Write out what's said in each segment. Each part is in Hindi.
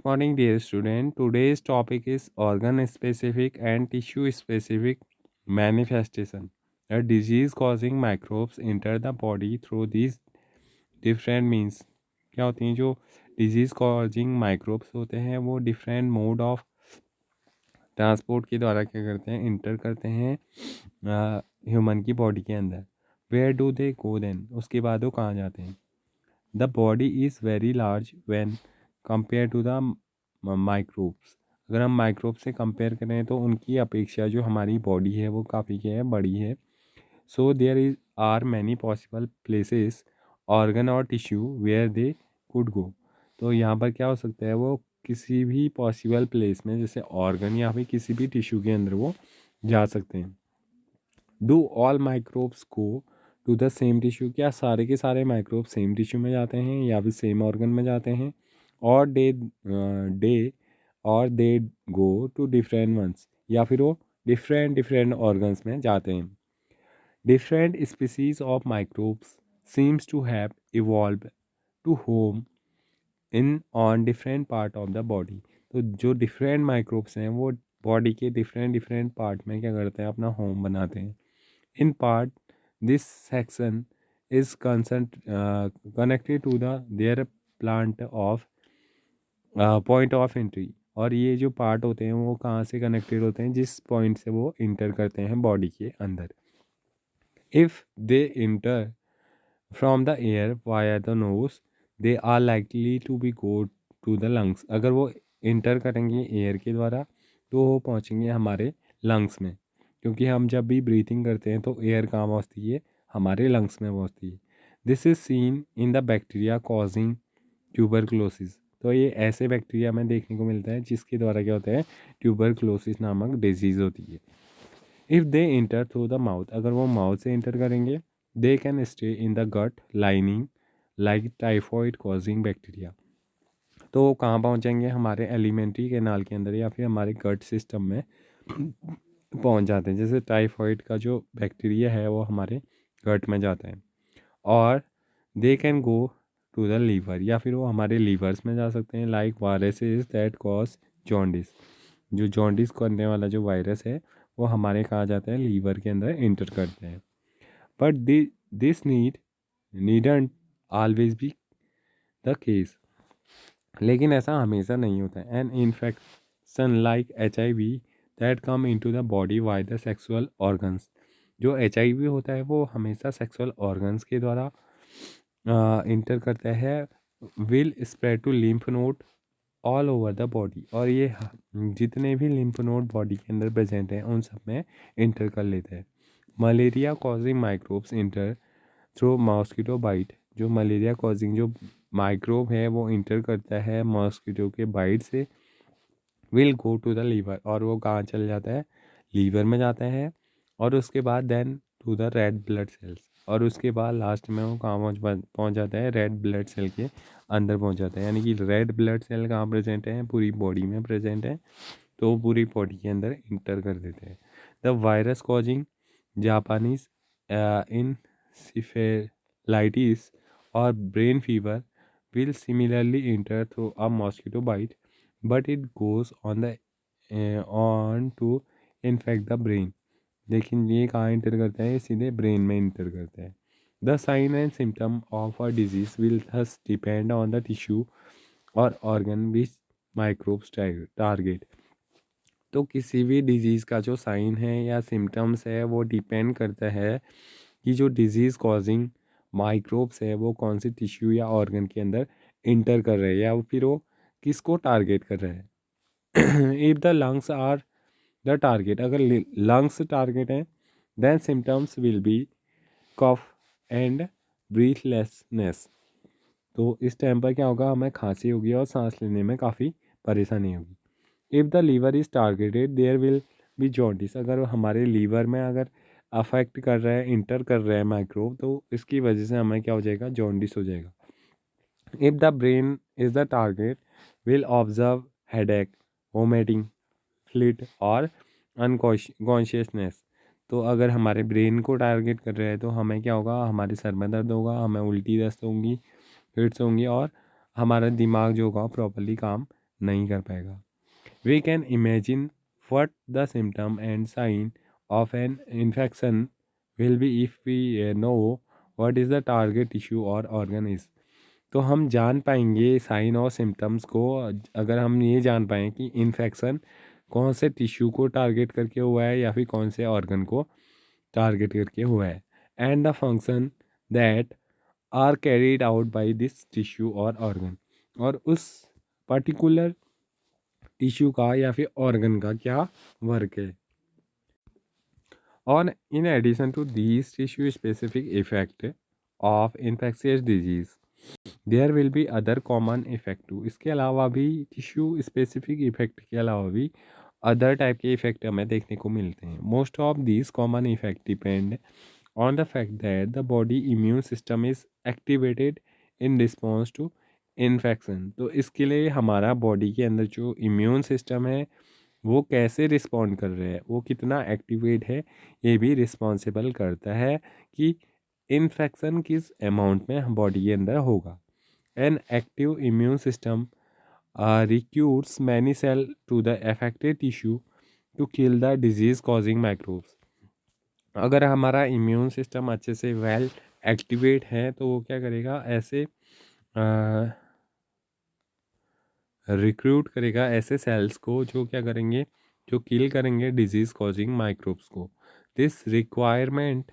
Good morning, dear student. Today's topic is organ specific and tissue specific manifestation. A disease causing microbes enter the body through these different means. क्या होती हैं जो डिजीज कॉजिंग माइक्रोब्स होते हैं वो डिफरेंट मोड ऑफ ट्रांसपोर्ट के द्वारा क्या करते हैं, इंटर करते हैं ह्यूमन की बॉडी के अंदर. Where do they go then, उसके बाद वो कहाँ जाते हैं. The body is very large when compare to the microbes. अगर हम माइक्रोब से कंपेयर करें तो उनकी अपेक्षा जो हमारी बॉडी है वो काफ़ी क्या है, बड़ी है. So there is are many possible places organ और tissue where they could go. तो यहाँ पर क्या हो सकता है, वो किसी भी पॉसिबल प्लेस में जैसे ऑर्गन या फिर किसी भी टिश्यू के अंदर वो जा सकते हैं. Do all microbes go to the same tissue, क्या सारे के सारे माइक्रोब सेम टिश्यू में जाते हैं या फिर सेम ऑर्गन में जाते हैं. और डे और they go to different ones, या फिर वो डिफरेंट डिफरेंट ऑर्गन्स में जाते हैं. Different species of microbes seems to have evolve to home in on different part of the body. तो जो डिफरेंट माइक्रोब्स हैं वो बॉडी के डिफरेंट डिफरेंट पार्ट में क्या करते हैं, अपना होम बनाते हैं. In part this section is connected to the their plant of point of entry. और ये जो पार्ट होते हैं वो कहाँ से कनेक्टेड होते हैं, जिस पॉइंट से वो इंटर करते हैं बॉडी के अंदर. If they enter from the air via the nose they are likely to be go to the lungs. अगर वो इंटर करेंगे एयर के द्वारा तो वो पहुँचेंगे हमारे लंग्स में, क्योंकि हम जब भी ब्रीथिंग करते हैं तो एयर कहाँ पहुँचती है, हमारे लंग्स में पहुँचती है. This is seen in the bacteria causing tuberculosis. तो ये ऐसे बैक्टीरिया में देखने को मिलता है जिसके द्वारा क्या होता है, ट्यूबरक्लोसिस नामक डिजीज़ होती है. If they enter through the mouth, अगर वो माउथ से इंटर करेंगे they can stay in the gut lining like typhoid causing bacteria. तो वो कहाँ पहुँचेंगे, हमारे एलिमेंट्री कैनाल के अंदर या फिर हमारे गट सिस्टम में पहुँच जाते हैं. जैसे टाइफॉइड का जो बैक्टीरिया है वो हमारे गट में जाता है. और they can go to the liver, या फिर वो हमारे लीवर्स में जा सकते हैं. Like viruses that cause jaundice, जो जॉन्डिस करने वाला जो वायरस है वो हमारे कहाँ जाता है, लीवर के अंदर इंटर करते हैं. But this needn't always be the case, लेकिन ऐसा हमेशा नहीं होता है. An infection like HIV that come into the body by the sexual organs. जो HIV होता है वो हमेशा सेक्सुअल ऑर्गन्स के द्वारा इंटर करता है. Will spread to lymph node all over the body, और ये जितने भी लिम्फ नोड बॉडी के अंदर प्रेजेंट हैं उन सब में इंटर कर लेते हैं. Malaria causing microbes enter through mosquito bite. जो मलेरिया कॉजिंग जो माइक्रोब है वो इंटर करता है मॉस्किटो के बाइट से. Will go to the liver, और वो कहाँ चल जाता है, लीवर में जाता है. और उसके बाद then to the red blood cells, और उसके बाद लास्ट में वो कहाँ पहुँच जाता है, रेड ब्लड सेल के अंदर पहुँच जाता है. यानी कि रेड ब्लड सेल कहाँ प्रेजेंट है, पूरी बॉडी में प्रेजेंट है. तो वो पूरी बॉडी के अंदर इंटर कर देते हैं. The virus causing Japanese encephalitis और brain fever will similarly enter through a mosquito bite, but it goes on to infect the brain. लेकिन ये कहाँ इंटर करता है, ये सीधे ब्रेन में इंटर करता है. The sign and symptom of a disease will thus depend on the tissue और ऑर्गन विच माइक्रोब्स टारगेट. तो किसी भी डिजीज़ का जो साइन है या सिम्टम्स है वो डिपेंड करता है कि जो डिजीज़ कॉजिंग माइक्रोब्स है वो कौन सी टिश्यू या ऑर्गन के अंदर इंटर कर रहे हैं या फिर वो किसको टारगेट कर रहे हैं. If the lungs are the target, अगर लंग्स टारगेट हैं then symptoms will be cough and breathlessness. तो इस टाइम पर क्या होगा, हमें खांसी होगी और सांस लेने में काफ़ी परेशानी होगी. If the liver is targeted there will be jaundice. अगर हमारे लीवर में अगर अफेक्ट कर रहा है, इंटर कर रहा है माइक्रोब, तो इसकी वजह से हमें क्या हो जाएगा, जॉन्डिस हो जाएगा. If the brain is the target will observe headache, vomiting, fleet और अनकॉन्शियसनेस. तो अगर हमारे ब्रेन को टारगेट कर रहे हैं तो हमें क्या होगा, हमारे सर में दर्द होगा, हमें उल्टी दस्त होंगी, फिट्स होंगी, और हमारा दिमाग जो होगा प्रॉपर्ली काम नहीं कर पाएगा। We can imagine what the symptom and sign of an infection will be if we know what is the target tissue or organ is। तो हम जान पाएंगे साइन और सिम्टम्स को अगर हम ये जान पाएँ कि इन्फेक्शन कौन से टिश्यू को टारगेट करके हुआ है या फिर कौन से ऑर्गन को टारगेट करके हुआ है, and the function that are carried out by this tissue और ऑर्गन, और उस पर्टिकुलर टिश्यू का या फिर ऑर्गन का क्या वर्क है। और in addition to these tissue specific effect of infectious disease there will be other common effect too. इसके अलावा भी टिश्यू स्पेसिफिक इफेक्ट के अलावा भी अदर टाइप के इफेक्ट हमें देखने को मिलते हैं। Most of these common effect depend on the fact that the body immune system is activated in response to infection। तो इसके लिए हमारा बॉडी के अंदर जो इम्यून सिस्टम है वो कैसे रिस्पॉन्ड कर रहे हैं, वो कितना एक्टिवेट है, ये भी रिस्पॉन्सिबल करता है कि इन्फेक्शन किस अमाउंट में बॉडी के अंदर होगा। An active immune system recruits many cells to the affected tissue to kill the disease causing microbes। अगर हमारा इम्यून सिस्टम अच्छे से वेल एक्टिवेट है तो वो क्या करेगा, ऐसे रिक्रूट करेगा ऐसे सेल्स को जो क्या करेंगे, जो किल करेंगे डिजीज कॉजिंग माइक्रोब्स को। This requirement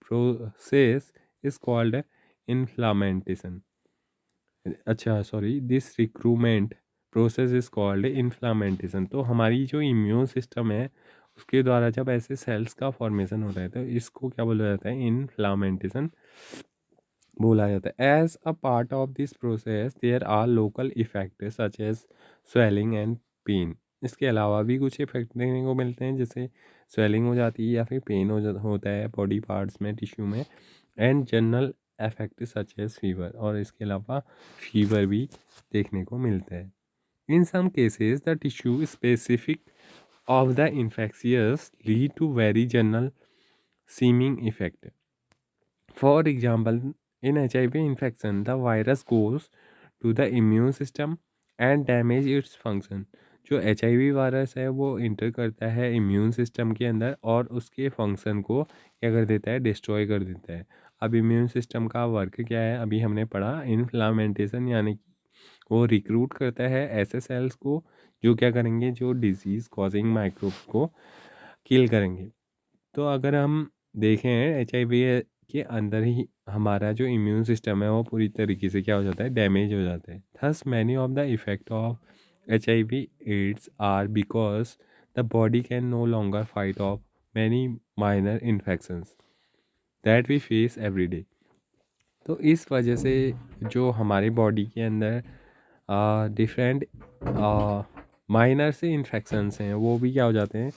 process is called inflammation. अच्छा sorry, this recruitment process is called inflammation. तो हमारी जो इम्यून सिस्टम है उसके द्वारा जब ऐसे सेल्स का फॉर्मेशन होता है तो इसको क्या बोला जाता है, इन्फ्लामेंटेशन बोला जाता है। As a part of this process there are local effect such as swelling and pain. इसके अलावा भी कुछ इफेक्ट देखने को मिलते हैं, जैसे स्वेलिंग हो जाती है या फिर पेन होता है बॉडी पार्ट्स में, टिश्यू में, and general effect such as fever. और इसके अलावा फीवर भी देखने को मिलता है। In some cases the tissue specific of the infectious lead to very general seeming effect। For example, in HIV infection, the virus goes to the immune system and damage its function। जो HIV वायरस है वो इंटर करता है इम्यून सिस्टम के अंदर और उसके फंक्शन को क्या कर देता है, डिस्ट्रॉय कर देता है। अब इम्यून सिस्टम का वर्क क्या है, अभी हमने पढ़ा, इन्फ्लामेंटेशन, यानी कि वो रिक्रूट करता है ऐसे सेल्स को जो क्या करेंगे, जो डिजीज़ कॉजिंग माइक्रोब्स को किल करेंगे। तो अगर हम देखें HIV के अंदर ही हमारा जो इम्यून सिस्टम है वो पूरी तरीके से क्या हो जाता है, डैमेज हो जाता है। Thus many of the effect of HIV AIDS are because the body can no longer fight off many minor infections that we face every day. तो इस वजह से जो हमारी बॉडी के अंदर डिफरेंट माइनर से इन्फेक्शंस हैं वो भी क्या हो जाते हैं,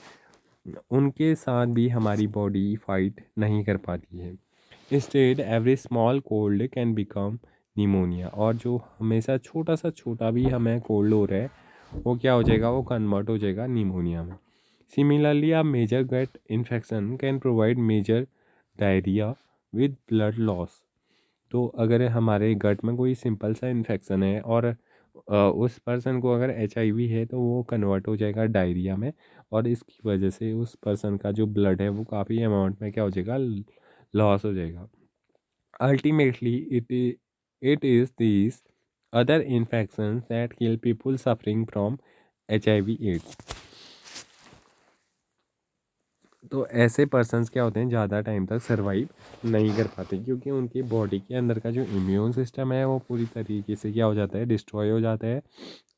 उनके साथ भी हमारी बॉडी फाइट नहीं कर पाती है। Instead every small cold can become pneumonia. और जो हमेशा छोटा सा छोटा भी हमें कोल्ड हो रहा है वो क्या हो जाएगा, वो कन्वर्ट हो जाएगा निमोनिया में। Similarly a major gut infection can provide major diarrhoea with blood loss. तो अगर हमारे गट में कोई सिंपल सा इन्फेक्शन है और उस पर्सन को अगर HIV है तो वो कन्वर्ट हो जाएगा डायरिया में, और इसकी वजह से उस पर्सन का जो ब्लड है वो काफ़ी अमाउंट में क्या हो जाएगा, लॉस हो जाएगा। Ultimately it is this other infections that kill people suffering from HIV AIDS. तो ऐसे पर्सन्स क्या होते हैं, ज़्यादा टाइम तक सर्वाइव नहीं कर पाते क्योंकि उनकी बॉडी के अंदर का जो इम्यून सिस्टम है वो पूरी तरीके से क्या हो जाता है, डिस्ट्रॉय हो जाता है।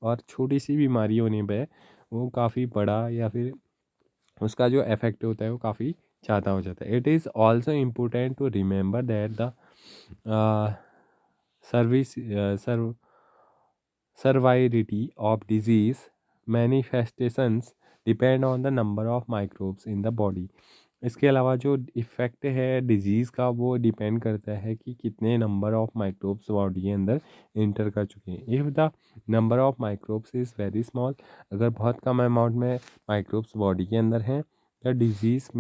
और छोटी सी बीमारी होने पे वो काफ़ी बड़ा या फिर उसका जो इफेक्ट होता है वो काफ़ी ज़्यादा हो जाता है। It is also important to remember that the service severity of disease manifestations depend on the number of microbes in the body. इसके अलावा जो इफ़ेक्ट है डिजीज़ का वो डिपेंड करता है कि कितने नंबर ऑफ माइक्रोब्स बॉडी के अंदर इंटर कर चुके हैं। If the number of microbes is very small, अगर बहुत कम अमाउंट में माइक्रोब्स बॉडी के अंदर हैं, द डिजीज़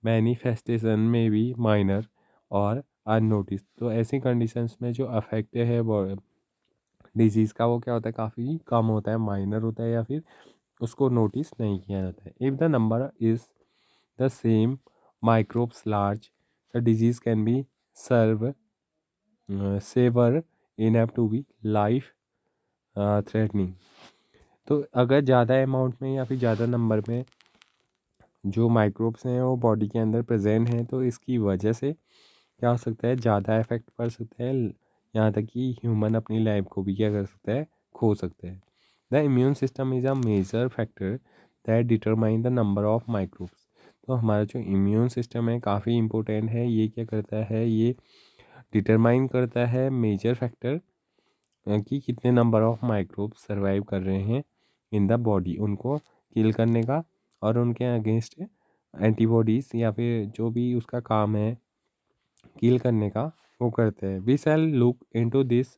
मैनिफेस्टेशन में भी माइनर और अननोटिस। तो ऐसी कंडीशंस में जो अफेक्ट है डिजीज़ का वो क्या होता है, काफ़ी कम होता है, माइनर होता है, या फिर उसको नोटिस नहीं किया जाता है. If the number is the same microbes large, the disease can be serve severe enough to be life threatening. तो अगर ज़्यादा अमाउंट में या फिर ज़्यादा नंबर में जो माइक्रोब्स हैं वो बॉडी के अंदर प्रेजेंट हैं, तो इसकी वजह से क्या हो सकता है, ज़्यादा इफेक्ट पड़ सकता है, यहाँ तक कि ह्यूमन अपनी लाइफ को भी क्या कर सकता है, खो सकता है. The immune system is a major factor that determine the number of microbes. तो हमारा जो इम्यून सिस्टम है काफ़ी इंपॉर्टेंट है. ये क्या करता है, ये डिटरमाइन करता है मेजर फैक्टर कि कितने नंबर ऑफ माइक्रोब्स सर्वाइव कर रहे हैं इन द बॉडी, उनको किल करने का और उनके अगेंस्ट एंटीबॉडीज़ या फिर जो भी उसका काम है किल करने का वो करते हैं. We shall look into this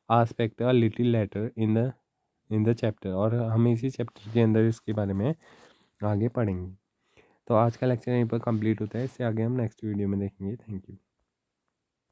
aspect a little later in the chapter. और हम इसी चैप्टर के अंदर इसके बारे में आगे पढ़ेंगे. तो आज का लेक्चर यहीं पर कंप्लीट होता है. इससे आगे हम नेक्स्ट वीडियो में देखेंगे. Thank you.